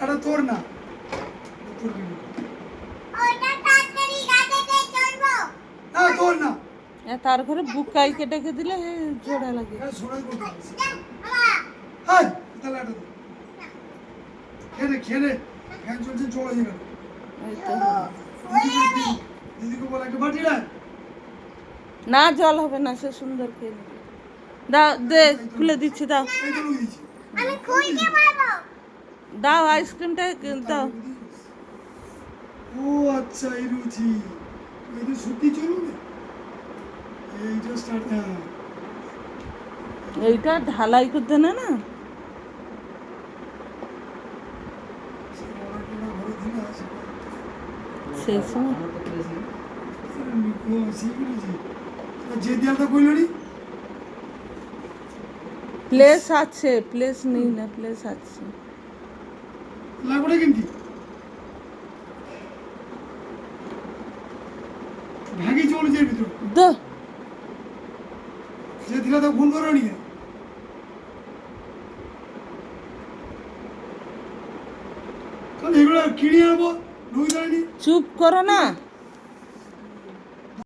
এটা তোর না, তোর না। তার ঘরে বুকাই কেটে দিলে জোড়া লাগে। খেলে ফ্যান চলছে, চলে যাবে। দিদিকে বলে একটা বাটি রাখ। না জল হবে না, সে সুন্দর খেয়ে নেবে। দাও, দে, খুলে দিচ্ছি, দাও দাও আইসক্রিমটা দাও। ও আচ্ছা, এই রুচি এই তো সত্যি চলবে। এইটা স্টার্ট। হ্যাঁ, এইটা ঢালাই করতে না না সেই সময় যে দেয়ালটা কইল নি, প্লেস আছে, প্লেস নেই না, প্লেস আছে। লাগবে কিন্তু ভাগি চলে যায় ভিতর। দো যে দিলা তো ভুল করো নি, কারণ এগুলো কিনে আনবো, নই জানি। চুপ করো না।